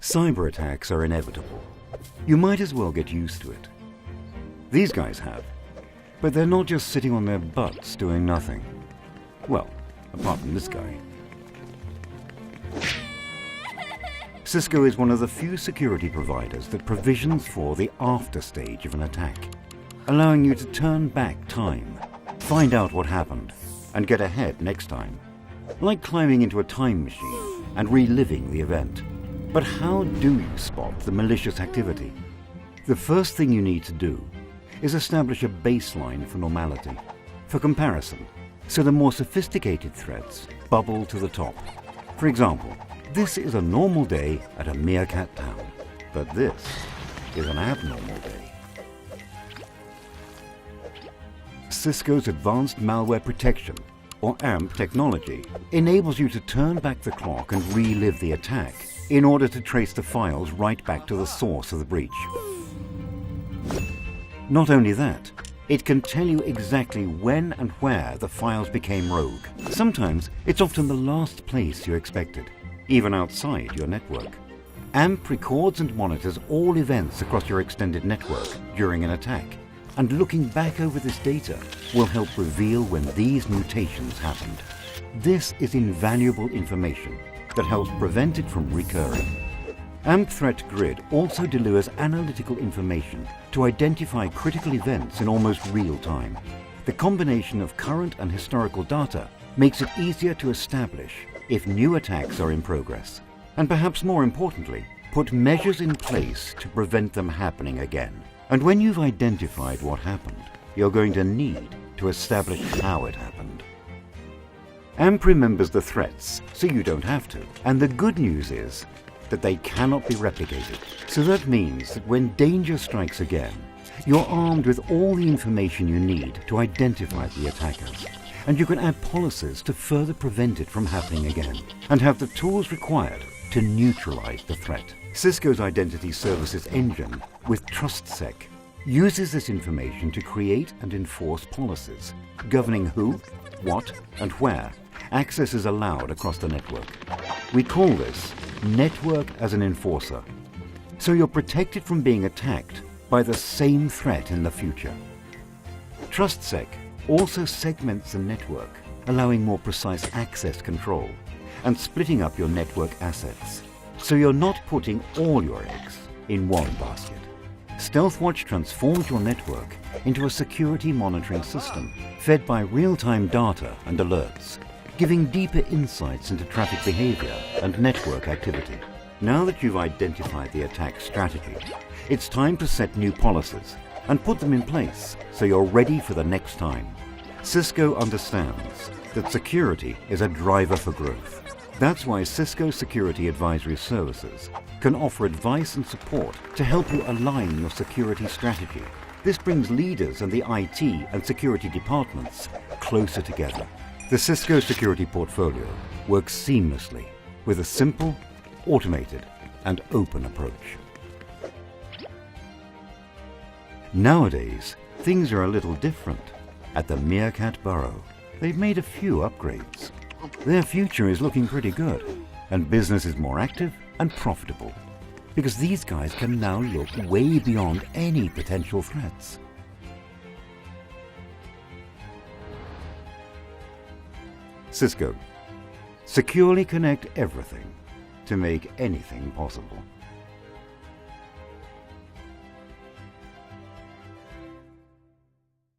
Cyber attacks are inevitable. You might as well get used to it. These guys have, but they're not just sitting on their butts doing nothing. Well, apart from this guy. Cisco is one of the few security providers that provisions for the after stage of an attack, allowing you to turn back time, find out what happened, and get ahead next time. Like climbing into a time machine and reliving the event. But how do you spot the malicious activity? The first thing you need to do is establish a baseline for normality, for comparison, so the more sophisticated threats bubble to the top. For example, this is a normal day at a meerkat town, but this is an abnormal day. Cisco's Advanced Malware Protection, or AMP technology, enables you to turn back the clock and relive the attack in order to trace the files right back to the source of the breach. Not only that, it can tell you exactly when and where the files became rogue. Sometimes it's often the last place you expected, even outside your network. AMP records and monitors all events across your extended network during an attack, and looking back over this data will help reveal when these mutations happened. This is invaluable information that helps prevent it from recurring. AMP Threat Grid also delivers analytical information to identify critical events in almost real time. The combination of current and historical data makes it easier to establish if new attacks are in progress, and perhaps more importantly, put measures in place to prevent them happening again. And when you've identified what happened, you're going to need to establish how it happened. AMP remembers the threats, so you don't have to. And the good news is that they cannot be replicated. So that means that when danger strikes again, you're armed with all the information you need to identify the attackers. And you can add policies to further prevent it from happening again, and have the tools required to neutralize the threat. Cisco's Identity Services Engine, with TrustSec, uses this information to create and enforce policies governing who, what, and where access is allowed across the network. We call this Network as an Enforcer. So you're protected from being attacked by the same threat in the future. TrustSec also segments the network, allowing more precise access control and splitting up your network assets, so you're not putting all your eggs in one basket. StealthWatch transforms your network into a security monitoring system fed by real-time data and alerts, giving deeper insights into traffic behavior and network activity. Now that you've identified the attack strategy, it's time to set new policies and put them in place so you're ready for the next time. Cisco understands that security is a driver for growth. That's why Cisco Security Advisory Services can offer advice and support to help you align your security strategy. This brings leaders and the IT and security departments closer together. The Cisco Security Portfolio works seamlessly with a simple, automated, and open approach. Nowadays, things are a little different. At the Meerkat Burrow, they've made a few upgrades. Their future is looking pretty good, and business is more active and profitable, because these guys can now look way beyond any potential threats. Cisco. Securely connect everything to make anything possible.